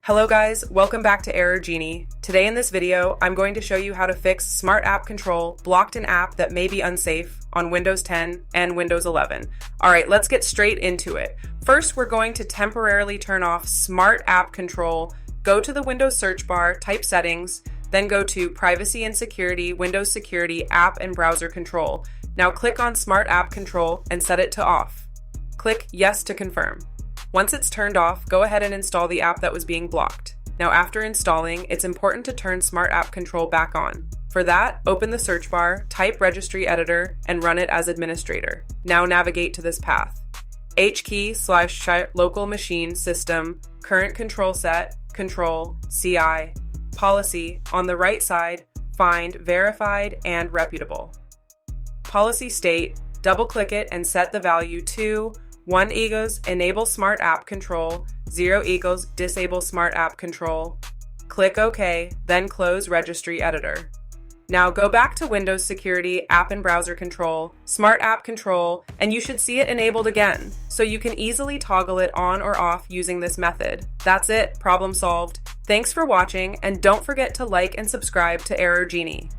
Hello guys, welcome back to Genie. Today in this video, I'm going to show you how to fix Smart App Control blocked an app that may be unsafe on Windows 10 and Windows 11. Alright, let's get straight into it. First, we're going to temporarily turn off Smart App Control, go to the Windows search bar, type Settings, then go to Privacy and Security, Windows Security, App and Browser Control. Now click on Smart App Control and set it to off. Click Yes to confirm. Once it's turned off, go ahead and install the app that was being blocked. Now after installing, it's important to turn Smart App Control back on. For that, open the search bar, type Registry Editor, and run it as administrator. Now navigate to this path. /local machine system, current control set, control, CI, policy. On the right side, find verified and reputable. Policy state, double-click it and set the value to 1 equals enable smart app control, 0 equals disable smart app control. Click OK, then close Registry Editor. Now go back to Windows Security, App and Browser Control, Smart App Control, and you should see it enabled again, so you can easily toggle it on or off using this method. That's it, problem solved. Thanks for watching, and don't forget to like and subscribe to Genie.